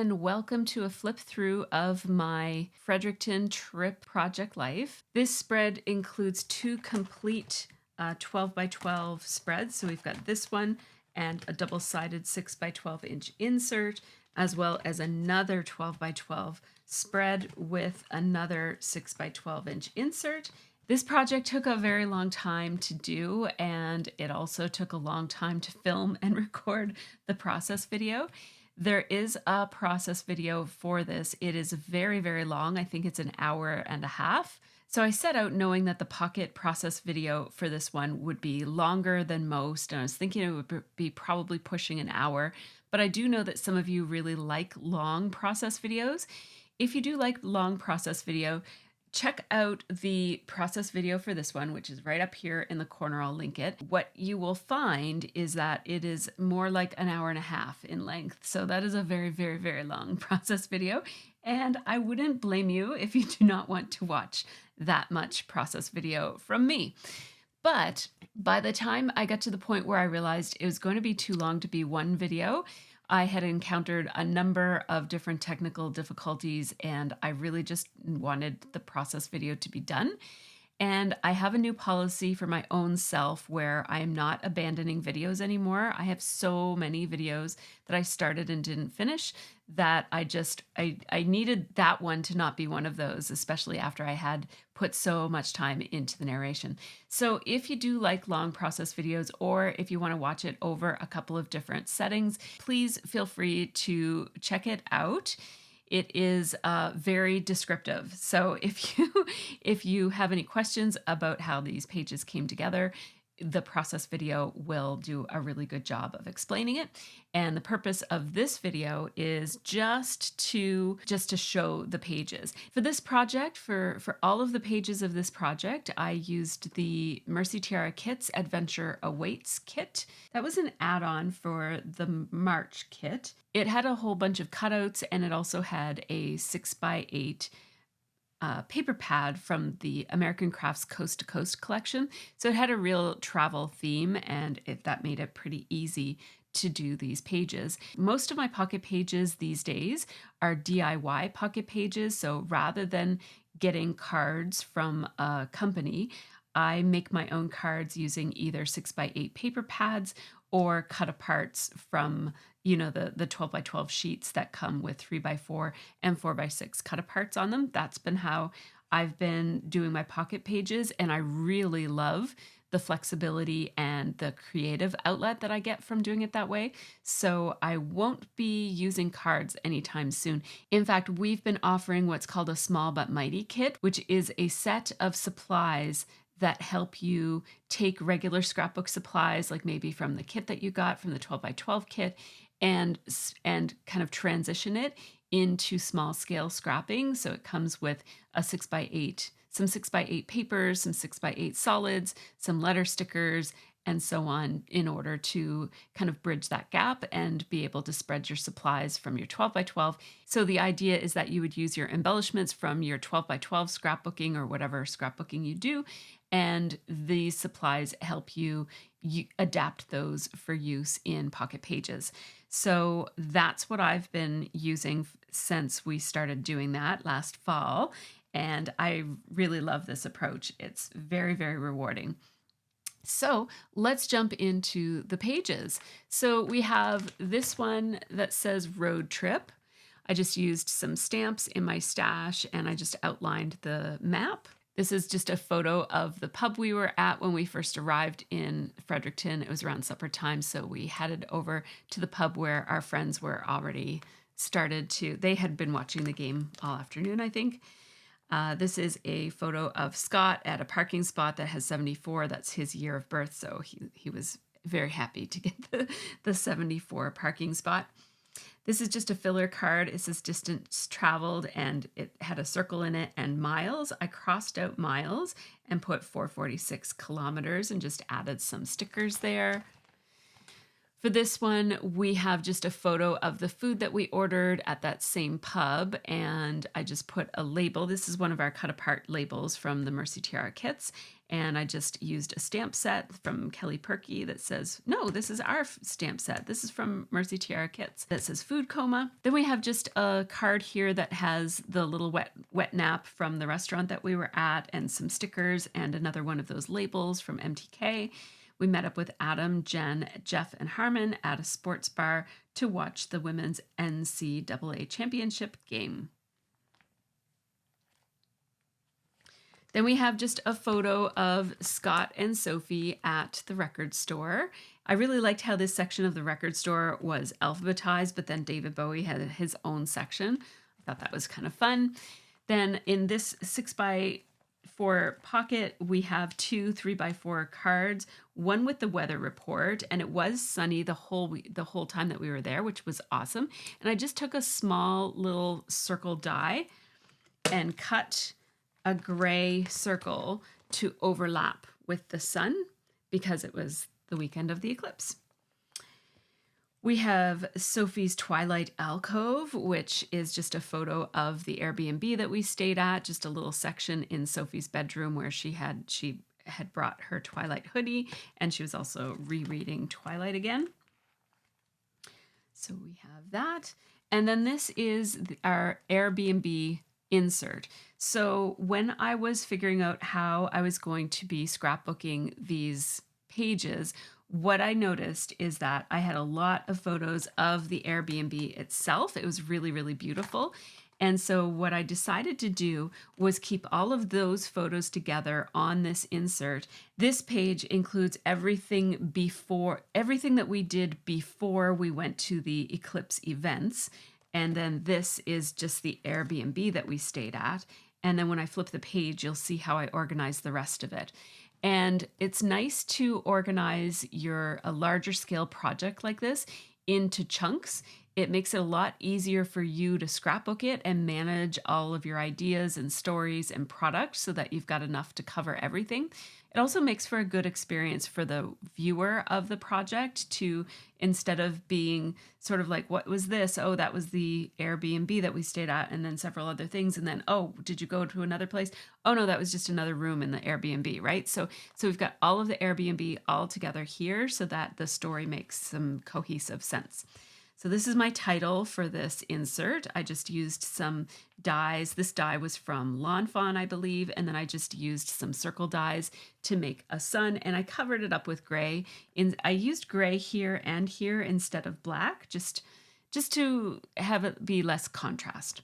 and welcome to a flip through of my Fredericton trip project life. This spread includes two complete 12 by 12 spreads. So we've got this one and a double-sided 6 by 12 inch insert, as well as another 12 by 12 spread with another 6 by 12 inch insert. This project took a very long time to do, and it also took a long time to film and record the process video. There is a process video for this. It is very, very long. I think it's an hour and a half. So I set out knowing that the pocket process video for this one would be longer than most, and I was thinking it would be probably pushing an hour, but I do know that some of you really like long process videos. If you do like long process video, check out the process video for this one, which is right up here in the corner. I'll link it. What you will find is that it is more like an hour and a half in length. So that is a very, very, very long process video. And I wouldn't blame you if you do not want to watch that much process video from me. But by the time I got to the point where I realized it was going to be too long to be one video, I had encountered a number of different technical difficulties, and I really just wanted the process video to be done. And I have a new policy for my own self where I am not abandoning videos anymore. I have so many videos that I started and didn't finish that I needed that one to not be one of those, especially after I had put so much time into the narration. So if you do like long process videos, or if you want to watch it over a couple of different settings, please feel free to check it out. It is very descriptive. So if you have any questions about how these pages came together, the process video will do a really good job of explaining it. And the purpose of this video is just to show the pages. For this project, for all of the pages of this project, I used the MercyTiara Kits Adventure Awaits kit. That was an add-on for the March kit. It had a whole bunch of cutouts, and it also had a 6x8 paper pad from the American Crafts Coast to Coast collection. So it had a real travel theme, and that made it pretty easy to do these pages. Most of my pocket pages these days are DIY pocket pages. So rather than getting cards from a company, I make my own cards using either 6x8 paper pads or cut aparts from, the 12 by 12 sheets that come with 3x4 and 4x6 cut aparts on them. That's been how I've been doing my pocket pages, and I really love the flexibility and the creative outlet that I get from doing it that way. So I won't be using cards anytime soon. In fact, we've been offering what's called a small but mighty kit, which is a set of supplies that help you take regular scrapbook supplies, like maybe from the kit that you got from the 12 by 12 kit, and kind of transition it into small scale scrapping. So it comes with a 6x8, some 6x8 papers, some 6x8 solids, some letter stickers, and so on, in order to kind of bridge that gap and be able to spread your supplies from your 12 by 12. So the idea is that you would use your embellishments from your 12 by 12 scrapbooking or whatever scrapbooking you do, and these supplies help you adapt those for use in pocket pages. So that's what I've been using since we started doing that last fall, and I really love this approach. It's very, very rewarding. So let's jump into the pages. So we have this one that says road trip. I just used some stamps in my stash, and I just outlined the map. This is just a photo of the pub we were at when we first arrived in Fredericton. It was around supper time, so we headed over to the pub where our friends were already they had been watching the game all afternoon, I think. This is a photo of Scott at a parking spot that has 74. That's his year of birth, so he was very happy to get the 74 parking spot. This is just a filler card. It says distance traveled, and it had a circle in it and miles. I crossed out miles and put 446 kilometers and just added some stickers there. For this one, we have just a photo of the food that we ordered at that same pub, and I just put a label. This is one of our cut apart labels from the MercyTiara kits, And I just used a stamp set from Kelly Perky that says, no, this is our stamp set. This is from MercyTiara Kits that says food coma. Then we have just a card here that has the little wet nap from the restaurant that we were at, and some stickers, and another one of those labels from MTK. We met up with Adam, Jen, Jeff, and Harmon at a sports bar to watch the women's NCAA championship game. Then we have just a photo of Scott and Sophie at the record store. I really liked how this section of the record store was alphabetized, but then David Bowie had his own section. I thought that was kind of fun. Then in this 6x4 pocket, we have two 3x4 cards, one with the weather report, and it was sunny the whole time that we were there, which was awesome. And I just took a small little circle die and cut a gray circle to overlap with the sun because it was the weekend of the eclipse. We have Sophie's Twilight Alcove, which is just a photo of the Airbnb that we stayed at, just a little section in Sophie's bedroom where she had brought her Twilight hoodie, and she was also rereading Twilight again. So we have that. And then this is our Airbnb insert. So when I was figuring out how I was going to be scrapbooking these pages, what I noticed is that I had a lot of photos of the Airbnb itself. It was really, really beautiful. And so what I decided to do was keep all of those photos together on this insert. This page includes everything that we did before we went to the Eclipse events. And then this is just the Airbnb that we stayed at. And then when I flip the page, you'll see how I organize the rest of it. And it's nice to organize a larger scale project like this into chunks. It makes it a lot easier for you to scrapbook it and manage all of your ideas and stories and products so that you've got enough to cover everything. It also makes for a good experience for the viewer of the project to, instead of being sort of like, what was this? Oh, that was the Airbnb that we stayed at, and then several other things. And then, oh, did you go to another place? Oh, no, that was just another room in the Airbnb, right? So we've got all of the Airbnb all together here so that the story makes some cohesive sense. So this is my title for this insert. I just used some dies. This die was from Lawn Fawn, I believe, and then I just used some circle dies to make a sun, and I covered it up with gray. I used gray here and here instead of black, just to have it be less contrast.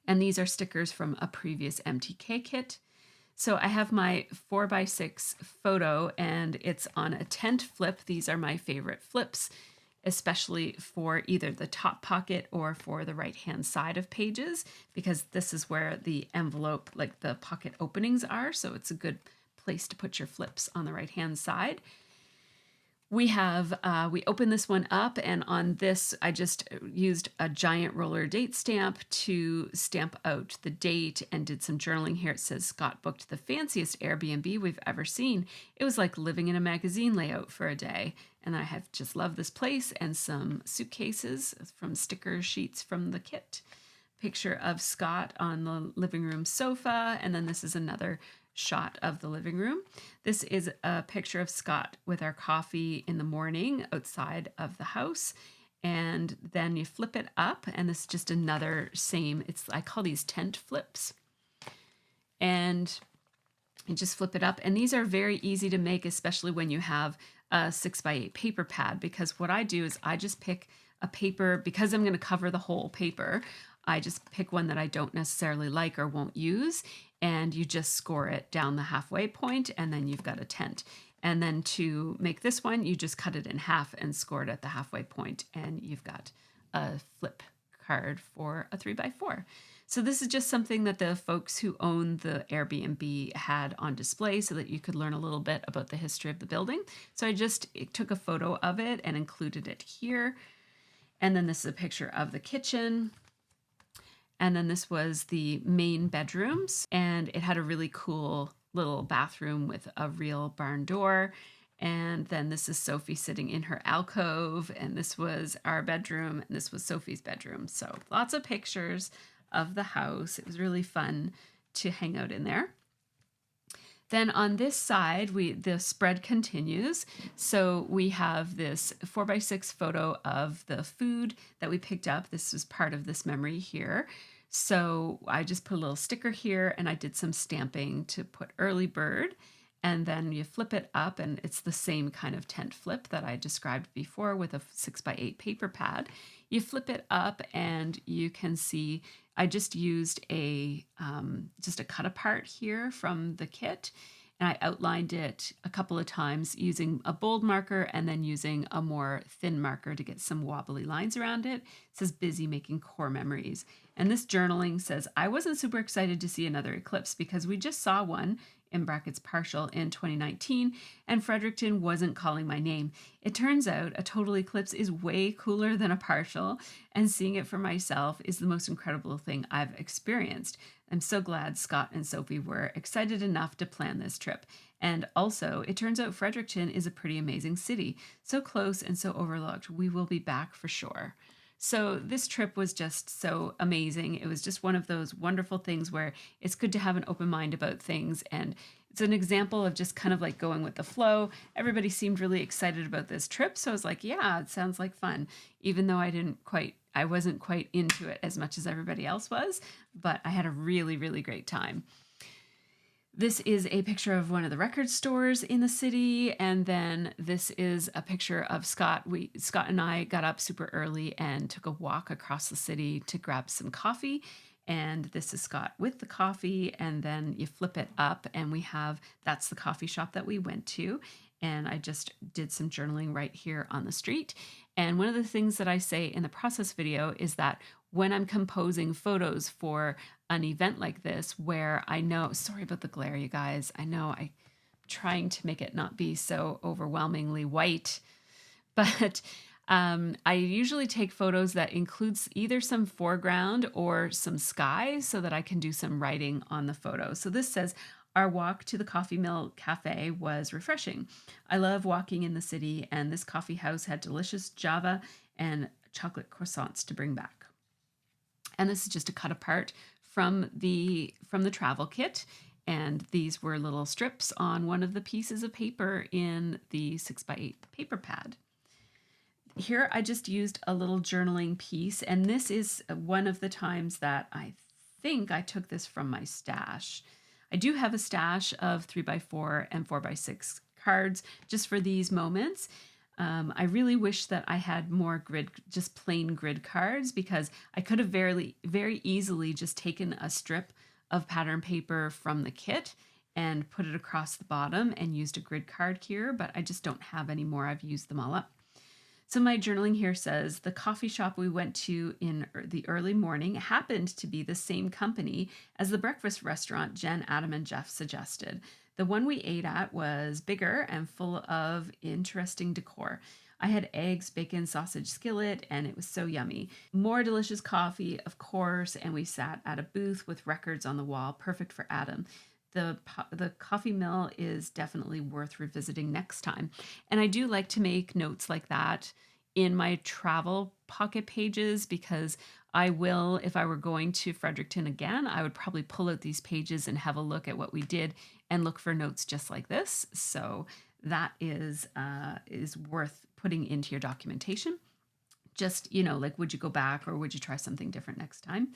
And these are stickers from a previous MTK kit. So I have my 4x6 photo, and it's on a tent flip. These are my favorite flips, especially for either the top pocket or for the right-hand side of pages, because this is where the envelope, like the pocket openings are. So it's a good place to put your flips on the right-hand side. We open this one up, and on this, I just used a giant roller date stamp to stamp out the date and did some journaling here. It says, Scott booked the fanciest Airbnb we've ever seen. It was like living in a magazine layout for a day. And I have just loved this place, and some suitcases from sticker sheets from the kit. Picture of Scott on the living room sofa. And then this is another shot of the living room. This is a picture of Scott with our coffee in the morning outside of the house. And then you flip it up, and this is just another I call these tent flips. And you just flip it up. And these are very easy to make, especially when you have a 6x8 paper pad, because what I do is I just pick a paper, because I'm going to cover the whole paper. I just pick one that I don't necessarily like or won't use, and you just score it down the halfway point, and then you've got a tent. And then to make this one, you just cut it in half and score it at the halfway point, and you've got a flip card for a 3x4. So this is just something that the folks who own the Airbnb had on display so that you could learn a little bit about the history of the building. So I just took a photo of it and included it here. And then this is a picture of the kitchen. And then this was the main bedrooms, and it had a really cool little bathroom with a real barn door. And then this is Sophie sitting in her alcove, and this was our bedroom, and this was Sophie's bedroom. So lots of pictures of the house. It was really fun to hang out in there. Then on this side, the spread continues. So we have this 4x6 photo of the food that we picked up. This was part of this memory here. So I just put a little sticker here and I did some stamping to put early bird. And then you flip it up and it's the same kind of tent flip that I described before with a 6x8 paper pad. You flip it up and you can see I just used just a cut apart here from the kit, and I outlined it a couple of times using a bold marker and then using a more thin marker to get some wobbly lines around it. It says busy making core memories. And this journaling says, I wasn't super excited to see another eclipse because we just saw one, in brackets partial, in 2019, and Fredericton wasn't calling my name. It turns out a total eclipse is way cooler than a partial, and seeing it for myself is the most incredible thing I've experienced. I'm so glad Scott and Sophie were excited enough to plan this trip. And also, it turns out Fredericton is a pretty amazing city, so close and so overlooked. We will be back for sure. So this trip was just so amazing. It was just one of those wonderful things where it's good to have an open mind about things. And it's an example of just kind of like going with the flow. Everybody seemed really excited about this trip. So I was like, yeah, it sounds like fun, even though I wasn't quite into it as much as everybody else was, but I had a really, really great time. This is a picture of one of the record stores in the city, and then this is a picture of Scott. Scott and I got up super early and took a walk across the city to grab some coffee. And this is Scott with the coffee, and then you flip it up and that's the coffee shop that we went to. And I just did some journaling right here on the street. And one of the things that I say in the process video is that when I'm composing photos for an event like this, where I know, sorry about the glare, you guys, I know I'm trying to make it not be so overwhelmingly white, but I usually take photos that includes either some foreground or some sky so that I can do some writing on the photo. So this says, our walk to the Coffee Mill Cafe was refreshing. I love walking in the city, and this coffee house had delicious Java and chocolate croissants to bring back. And this is just a cut apart from the travel kit. And these were little strips on one of the pieces of paper in the 6x8 paper pad. Here I just used a little journaling piece, and this is one of the times that I think I took this from my stash. I do have a stash of 3x4 and 4x6 cards just for these moments. I really wish that I had more just plain grid cards, because I could have very easily just taken a strip of pattern paper from the kit and put it across the bottom and used a grid card here, but I just don't have any more. I've used them all up. So my journaling here says, the coffee shop we went to in the early morning happened to be the same company as the breakfast restaurant Jen, Adam, and Jeff suggested. The one we ate at was bigger and full of interesting decor. I had eggs, bacon, sausage skillet, and it was so yummy. More delicious coffee, of course, and we sat at a booth with records on the wall, perfect for Adam. The coffee mill is definitely worth revisiting next time. And I do like to make notes like that in my travel pocket pages, because I will, if I were going to Fredericton again, I would probably pull out these pages and have a look at what we did and look for notes just like this. So that is worth putting into your documentation. Just, like, would you go back or would you try something different next time?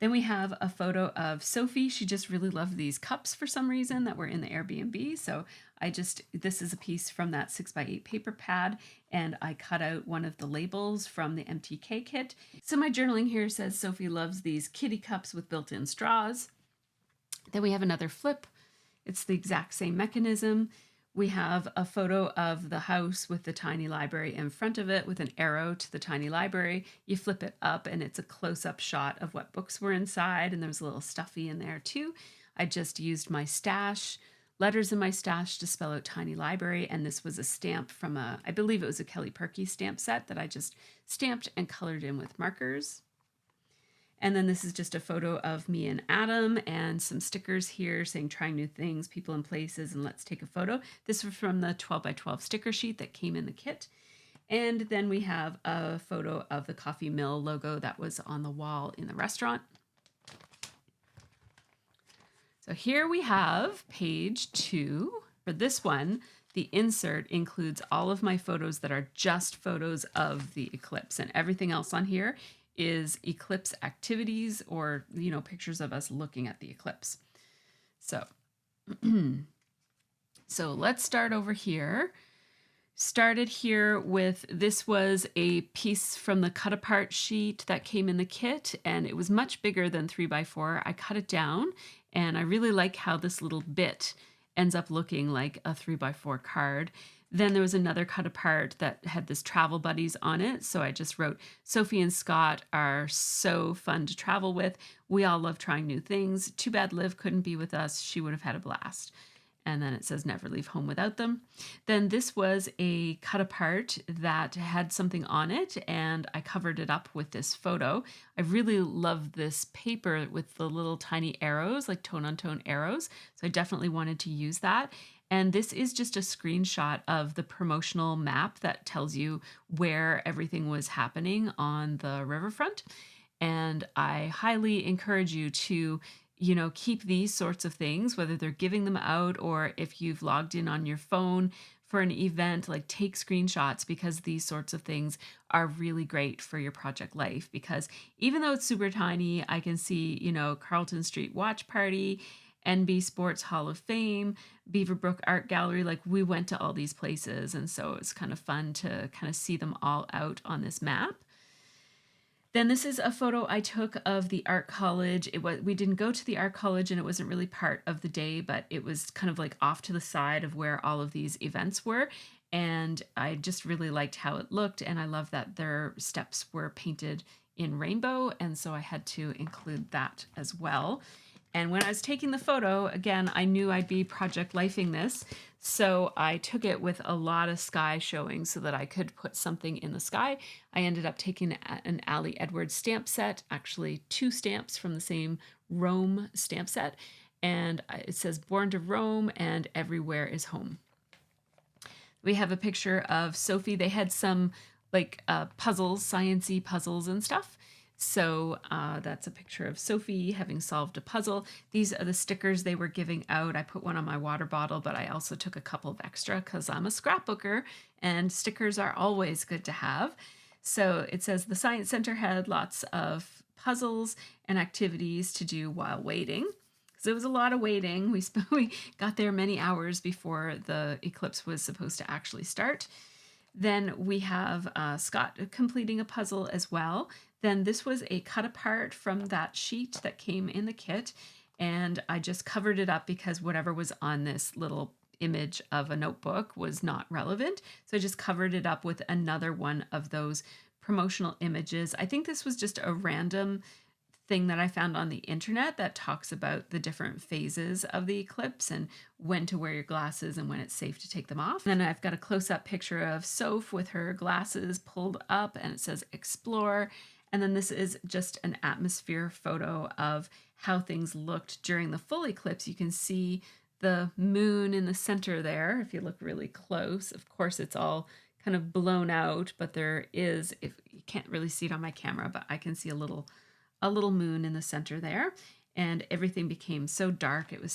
Then we have a photo of Sophie. She just really loved these cups for some reason that were in the Airbnb. So this is a piece from that 6x8 paper pad, and I cut out one of the labels from the MTK kit. So my journaling here says Sophie loves these kitty cups with built-in straws. Then we have another flip. It's the exact same mechanism. We have a photo of the house with the tiny library in front of it with an arrow to the tiny library. You flip it up and it's a close-up shot of what books were inside, and there's a little stuffy in there too. I just used my stash, letters in my stash, to spell out tiny library, and this was a stamp from I believe it was a Kelly Perky stamp set that I just stamped and colored in with markers. And then this is just a photo of me and Adam and some stickers here saying trying new things, people and places, and let's take a photo. This was from the 12x12 sticker sheet that came in the kit. And then we have a photo of the Coffee Mill logo that was on the wall in the restaurant. So here we have page 2. For this one, the insert includes all of my photos that are just photos of the eclipse, and everything else on here is eclipse activities or, pictures of us looking at the eclipse. So, so let's start over here. Started here with, this was a piece from the cut apart sheet that came in the kit, and it was much bigger than 3x4. I cut it down, and I really like how this little bit ends up looking like a 3x4 card. Then there was another cut apart that had this travel buddies on it. So I just wrote, Sophie and Scott are so fun to travel with. We all love trying new things. Too bad Liv couldn't be with us. She would have had a blast. And then it says never leave home without them. Then this was a cut apart that had something on it, and I covered it up with this photo. I really love this paper with the little tiny arrows, like tone on tone arrows. So I definitely wanted to use that. And this is just a screenshot of the promotional map that tells you where everything was happening on the riverfront. And I highly encourage you to keep these sorts of things, whether they're giving them out or if you've logged in on your phone for an event, like take screenshots, because these sorts of things are really great for your project life. Because even though it's super tiny, I can see, Carlton Street Watch Party, NB Sports Hall of Fame, Beaverbrook Art Gallery, like we went to all these places. And so it's kind of fun to kind of see them all out on this map. Then this is a photo I took of the art college. We didn't go to the art college, and it wasn't really part of the day, but it was kind of like off to the side of where all of these events were. And I just really liked how it looked, and I love that their steps were painted in rainbow, and so I had to include that as well. And when I was taking the photo, again, I knew I'd be project lifing this. So I took it with a lot of sky showing so that I could put something in the sky. I ended up taking an Ali Edwards stamp set, actually 2 stamps from the same Rome stamp set. And it says Born to Rome and Everywhere is Home. We have a picture of Sophie. They had some puzzles, science-y puzzles and stuff. So that's a picture of Sophie having solved a puzzle. These are the stickers they were giving out. I put one on my water bottle, but I also took a couple of extra because I'm a scrapbooker and stickers are always good to have. So it says the Science Center had lots of puzzles and activities to do while waiting. So it was a lot of waiting. We got there many hours before the eclipse was supposed to actually start. Then we have Scott completing a puzzle as well. Then this was a cut apart from that sheet that came in the kit, and I just covered it up because whatever was on this little image of a notebook was not relevant. So I just covered it up with another one of those promotional images. I think this was just a random thing that I found on the internet that talks about the different phases of the eclipse and when to wear your glasses and when it's safe to take them off. And then I've got a close-up picture of Soph with her glasses pulled up, and it says explore. And then this is just an atmosphere photo of how things looked during the full eclipse. You can see the moon in the center there if you look really close. Of course, it's all kind of blown out, but there is, if you can't really see it on my camera, but I can see a little moon in the center there, and everything became so dark. It was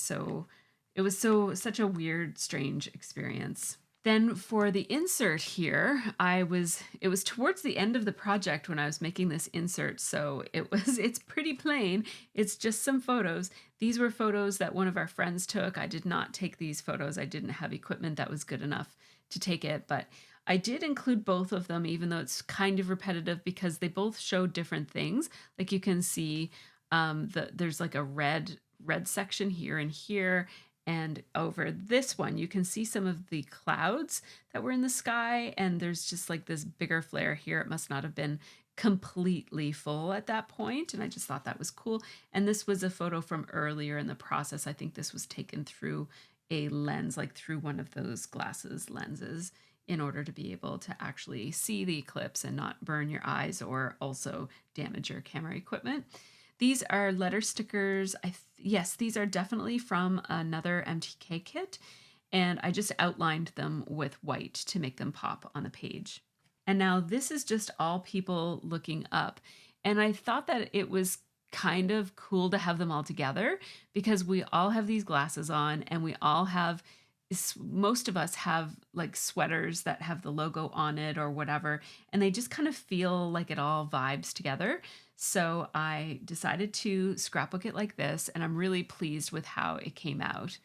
such a weird, strange experience. Then for the insert here, it was towards the end of the project when I was making this insert, so it's pretty plain. It's just some photos. These were photos that one of our friends took. I did not take these photos. I didn't have equipment that was good enough to take it, but I did include both of them, even though it's kind of repetitive because they both show different things. Like you can see there's like a red section here and here. And over this one, you can see some of the clouds that were in the sky. And there's just like this bigger flare here. It must not have been completely full at that point. And I just thought that was cool. And this was a photo from earlier in the process. I think this was taken through a lens, like through one of those lenses, in order to be able to actually see the eclipse and not burn your eyes or also damage your camera equipment. These are letter stickers. Yes, these are definitely from another MTK kit, and I just outlined them with white to make them pop on the page. And now this is just all people looking up. And I thought that it was kind of cool to have them all together because we all have these glasses on and we all have, most of us have like sweaters that have the logo on it or whatever, and they just kind of feel like it all vibes together. So I decided to scrapbook it like this, and I'm really pleased with how it came out.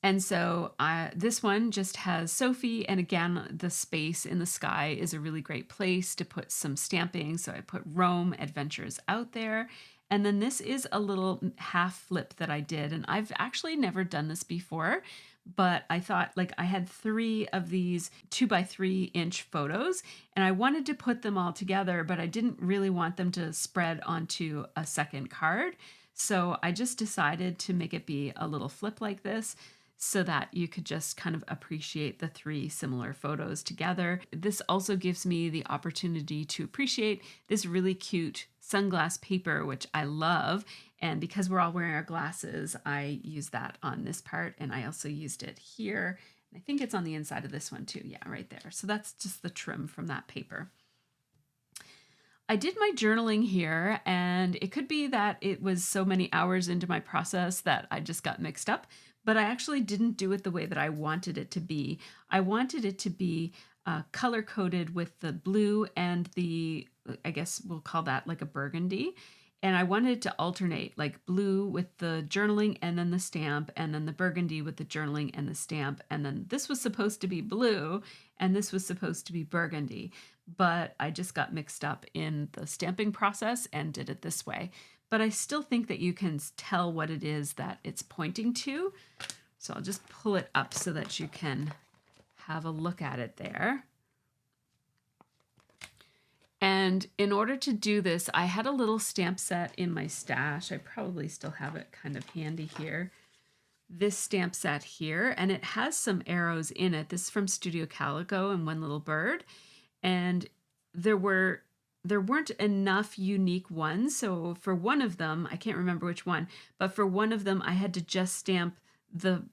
And so this one just has Sophie, and again, the space in the sky is a really great place to put some stamping. So I put Rome Adventures out there. And then this is a little half flip that I did, and I've actually never done this before, but I thought, like, I had 3 of these 2x3-inch photos, and I wanted to put them all together, but I didn't really want them to spread onto a second card. So I just decided to make it be a little flip like this, so that you could just kind of appreciate the 3 similar photos together. This also gives me the opportunity to appreciate this really cute sunglass paper, which I love. And because we're all wearing our glasses, I use that on this part, and I also used it here. I think it's on the inside of this one too. Yeah, right there. So that's just the trim from that paper. I did my journaling here, and it could be that it was so many hours into my process that I just got mixed up, but I actually didn't do it the way that I wanted it to be. I wanted it to be color-coded with the blue and the, I guess we'll call that like a burgundy. And I wanted it to alternate, like blue with the journaling and then the stamp, and then the burgundy with the journaling and the stamp. And then this was supposed to be blue, and this was supposed to be burgundy. But I just got mixed up in the stamping process and did it this way. But I still think that you can tell what it is that it's pointing to. So I'll just pull it up so that you can have a look at it there. And in order to do this, I had a little stamp set in my stash. I probably still have it kind of handy here. This stamp set here, and it has some arrows in it. This is from Studio Calico and One Little Bird. And there weren't enough unique ones. So for one of them, I can't remember which one, but for one of them, I had to just stamp the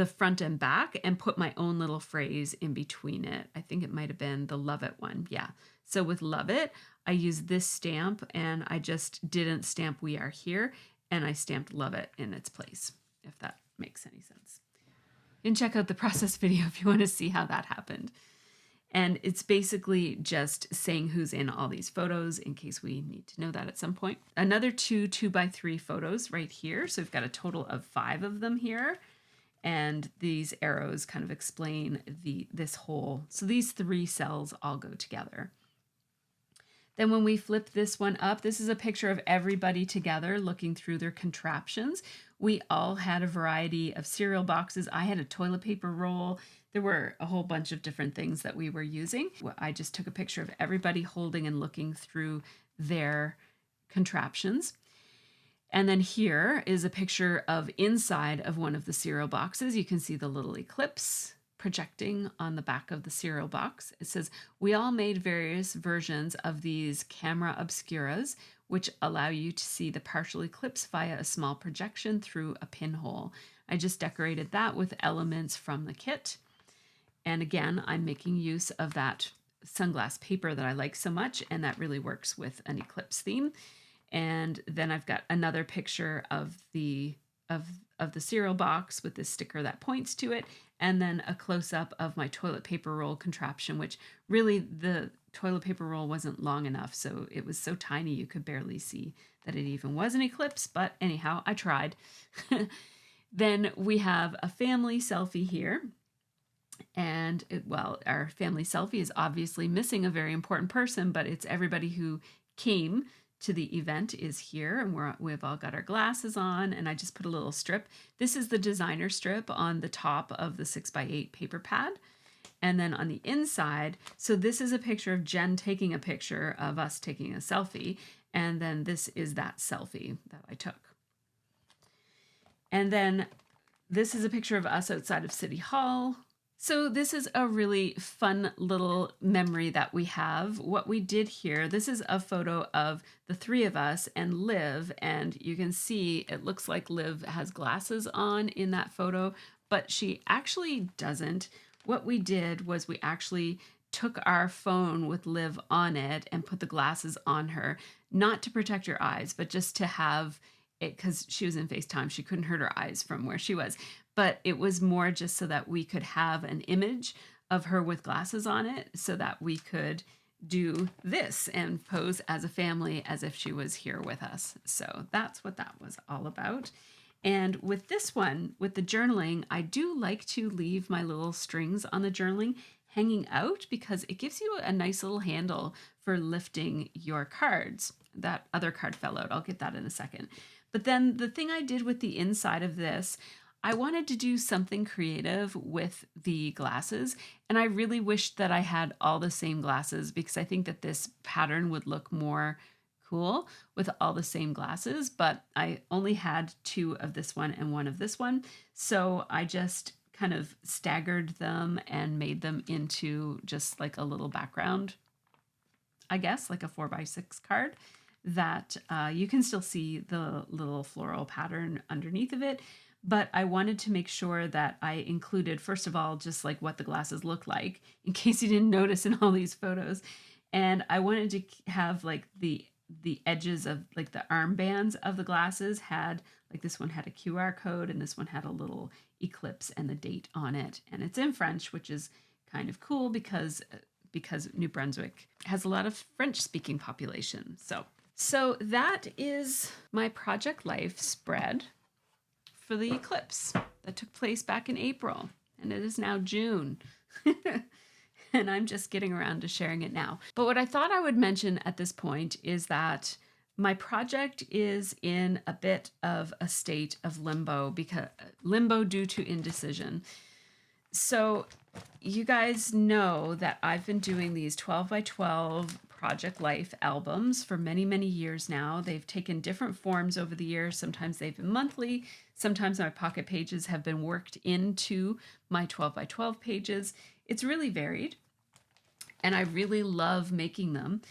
front and back and put my own little phrase in between it. I think it might have been the Love It one. Yeah. So with Love It, I used this stamp, and I just didn't stamp We Are Here, and I stamped Love It in its place, if that makes any sense. You can check out the process video if you want to see how that happened. And it's basically just saying who's in all these photos in case we need to know that at some point. Another 2x3 photos right here. So we've got a total of 5 of them here. And these arrows kind of explain this whole, so these 3 cells all go together. Then when we flip this one up, this is a picture of everybody together looking through their contraptions. We all had a variety of cereal boxes. I had a toilet paper roll. There were a whole bunch of different things that we were using. I just took a picture of everybody holding and looking through their contraptions. And then here is a picture of inside of one of the cereal boxes. You can see the little eclipse projecting on the back of the cereal box. It says, we all made various versions of these camera obscuras, which allow you to see the partial eclipse via a small projection through a pinhole. I just decorated that with elements from the kit. And again, I'm making use of that sunglass paper that I like so much, and that really works with an eclipse theme. And then I've got another picture of the cereal box with this sticker that points to it, and then a close-up of my toilet paper roll contraption, which really the toilet paper roll wasn't long enough, so it was so tiny you could barely see that it even was an eclipse, but anyhow, I tried. Then we have a family selfie here. And our family selfie is obviously missing a very important person, but it's everybody who came to the event is here, and we've all got our glasses on, and I just put a little strip. This is the designer strip on the top of the 6x8 paper pad. And then on the inside, so this is a picture of Jen taking a picture of us taking a selfie, and then this is that selfie that I took. And then this is a picture of us outside of City Hall. So this is a really fun little memory that we have. What we did here, this is a photo of the 3 of us and Liv, and you can see it looks like Liv has glasses on in that photo, but she actually doesn't. What we did was we actually took our phone with Liv on it and put the glasses on her, not to protect her eyes, but just to have it, because she was in FaceTime. She couldn't hurt her eyes from where she was. But it was more just so that we could have an image of her with glasses on it so that we could do this and pose as a family as if she was here with us. So that's what that was all about. And with this one, with the journaling, I do like to leave my little strings on the journaling hanging out because it gives you a nice little handle for lifting your cards. That other card fell out. I'll get that in a second. But then the thing I did with the inside of this, I wanted to do something creative with the glasses, and I really wished that I had all the same glasses because I think that this pattern would look more cool with all the same glasses, but I only had 2 of this one and 1 of this one. So I just kind of staggered them and made them into just like a little background, I guess, like a 4x6 card that you can still see the little floral pattern underneath of it. But I wanted to make sure that I included, first of all, just like what the glasses look like, in case you didn't notice in all these photos. And I wanted to have like the edges of like the armbands of the glasses had, like this one had a QR code and this one had a little eclipse and the date on it. And it's in French, which is kind of cool because New Brunswick has a lot of French speaking population. So that is my Project Life spread for the eclipse that took place back in April, and it is now June. And I'm just getting around to sharing it now. But what I thought I would mention at this point is that my project is in a bit of a state of limbo due to indecision. So you guys know that I've been doing these 12 by 12 Project Life albums for many, many years now. They've taken different forms over the years. Sometimes they've been monthly. Sometimes my pocket pages have been worked into my 12 by 12 pages. It's really varied, and I really love making them,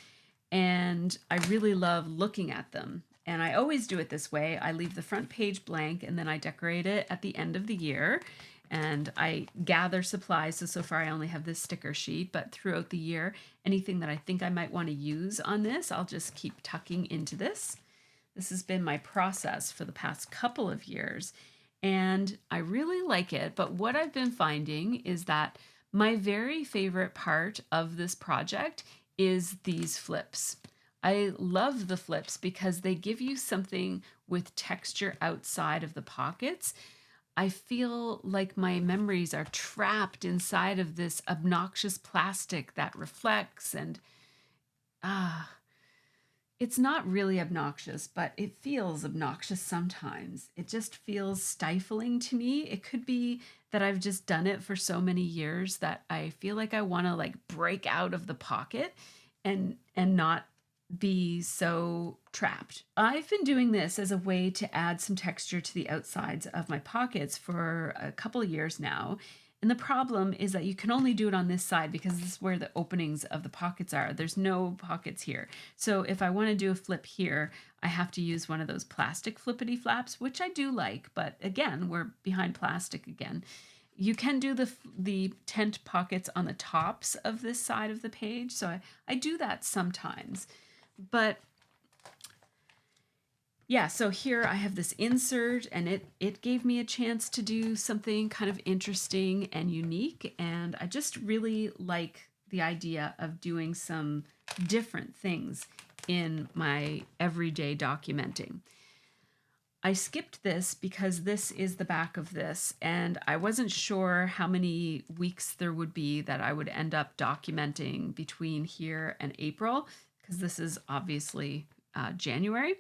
and I really love looking at them. And I always do it this way. I leave the front page blank, and then I decorate it at the end of the year. And I gather supplies. So far I only have this sticker sheet, but throughout the year, anything that I think I might want to use on this, I'll just keep tucking into this. This has been my process for the past couple of years, and I really like it. But what I've been finding is that my very favorite part of this project is these flips. I love the flips because they give you something with texture outside of the pockets. I feel like my memories are trapped inside of this obnoxious plastic that reflects, and it's not really obnoxious, but it feels obnoxious sometimes. It just feels stifling to me. It could be that I've just done it for so many years that I feel like I want to like break out of the pocket and not be so trapped. I've been doing this as a way to add some texture to the outsides of my pockets for a couple of years now. And the problem is that you can only do it on this side because this is where the openings of the pockets are. There's no pockets here. So if I want to do a flip here, I have to use one of those plastic flippity flaps, which I do like, but again, we're behind plastic again. You can do the tent pockets on the tops of this side of the page. So I do that sometimes. But yeah, so here I have this insert, and it gave me a chance to do something kind of interesting and unique. And I just really like the idea of doing some different things in my everyday documenting. I skipped this because this is the back of this, and I wasn't sure how many weeks there would be that I would end up documenting between here and April, because this is obviously January.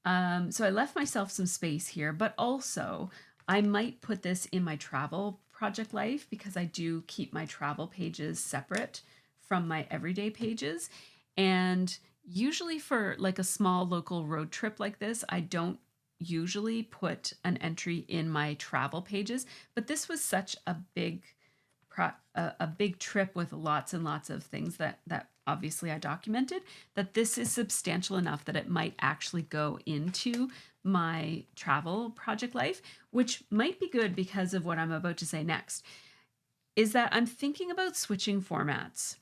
So I left myself some space here, but also I might put this in my travel project life because I do keep my travel pages separate from my everyday pages. And usually for like a small local road trip like this, I don't usually put an entry in my travel pages, but this was such a big trip with lots and lots of things that obviously I documented, that this is substantial enough that it might actually go into my travel project life, which might be good because of what I'm about to say next. is that I'm thinking about switching formats.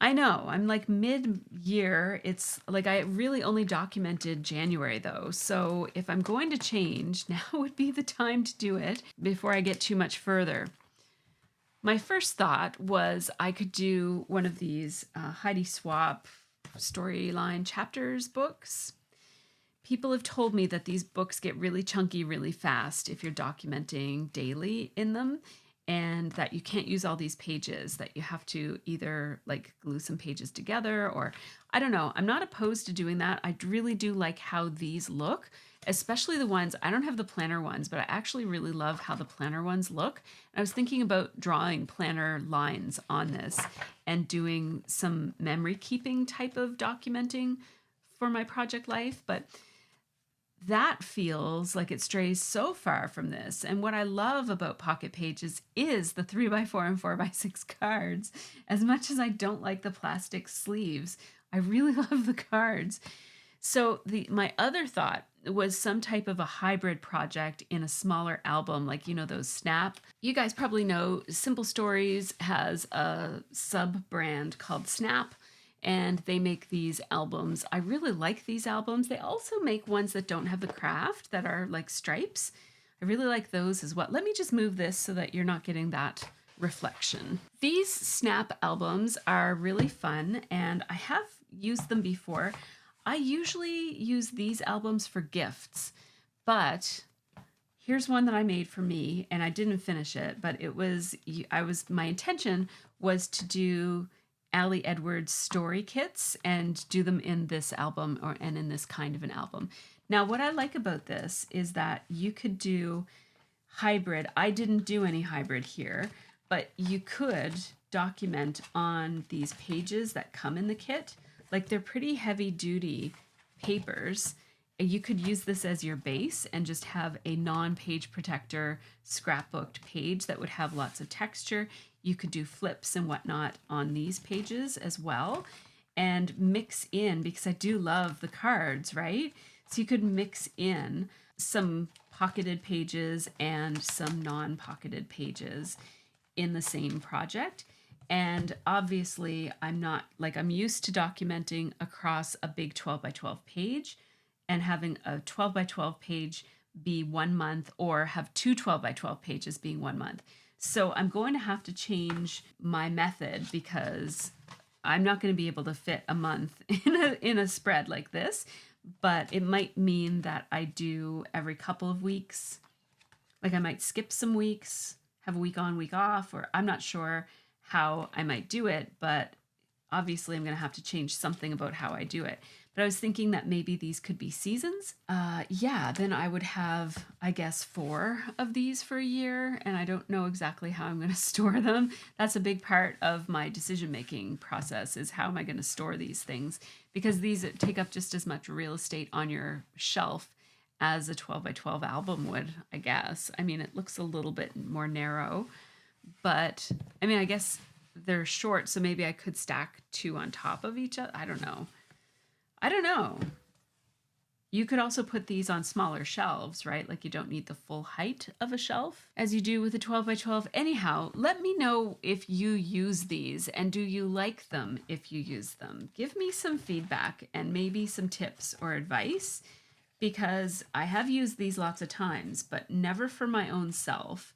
I know, I'm like mid-year. It's like I really only documented January though. So if I'm going to change, now would be the time to do it before I get too much further. My first thought was I could do one of these Heidi Swap storyline chapters books. People have told me that these books get really chunky really fast if you're documenting daily in them, and that you can't use all these pages, that you have to either like glue some pages together, or I don't know. I'm not opposed to doing that. I really do like how these look, especially the ones, I don't have the planner ones, but I actually really love how the planner ones look. I was thinking about drawing planner lines on this and doing some memory keeping type of documenting for my project life, but that feels like it strays so far from this. And what I love about Pocket Pages is the 3x4 and 4x6 cards. As much as I don't like the plastic sleeves, I really love the cards. So my other thought was some type of a hybrid project in a smaller album, like, you know, those Snap. You guys probably know Simple Stories has a sub brand called Snap, and they make these albums. I really like these albums. They also make ones that don't have the craft, that are like stripes. I really like those as well. Let me just move this so that you're not getting that reflection. These Snap albums are really fun, and I have used them before. I usually use these albums for gifts, but here's one that I made for me, and I didn't finish it, but my intention was to do Allie Edwards story kits and do them in this album, and in this kind of an album. Now, what I like about this is that you could do hybrid. I didn't do any hybrid here, but you could document on these pages that come in the kit. Like, they're pretty heavy duty papers. You could use this as your base and just have a non-page protector scrapbooked page that would have lots of texture. You could do flips and whatnot on these pages as well, and mix in, because I do love the cards, right? So you could mix in some pocketed pages and some non-pocketed pages in the same project. And obviously I'm used to documenting across a big 12x12 page, and having a 12x12 page be 1 month, or have two 12x12 pages being 1 month. So I'm going to have to change my method, because I'm not going to be able to fit a month in a spread like this, but it might mean that I do every couple of weeks. Like, I might skip some weeks, have a week on, week off, or I'm not sure how I might do it, but obviously I'm going to have to change something about how I do it. But I was thinking that maybe these could be seasons. Then I would have, I guess, 4 of these for a year, and I don't know exactly how I'm going to store them. That's a big part of my decision-making process, is how am I going to store these things? Because these take up just as much real estate on your shelf as a 12x12 album would, I guess. I mean, it looks a little bit more narrow, but I mean, I guess they're short, so maybe I could stack 2 on top of each other. I don't know. You could also put these on smaller shelves, right? Like, you don't need the full height of a shelf as you do with a 12x12. Anyhow, let me know if you use these, and do you like them if you use them? Give me some feedback and maybe some tips or advice, because I have used these lots of times, but never for my own self.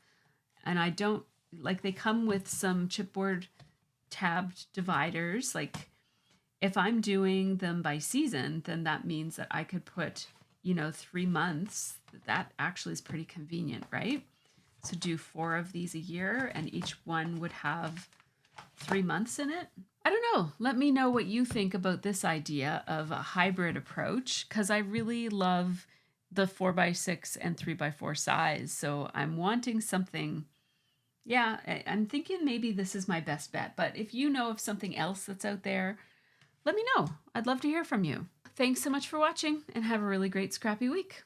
And I don't, like, they come with some chipboard tabbed dividers. Like, if I'm doing them by season, then that means that I could put, 3 months. That actually is pretty convenient, right? So do 4 of these a year, and each one would have 3 months in it. I don't know. Let me know what you think about this idea of a hybrid approach, because I really love the 4x6 and 3x4 size. So I'm wanting something. Yeah, I'm thinking maybe this is my best bet. But if you know of something else that's out there, let me know. I'd love to hear from you. Thanks so much for watching, and have a really great scrappy week.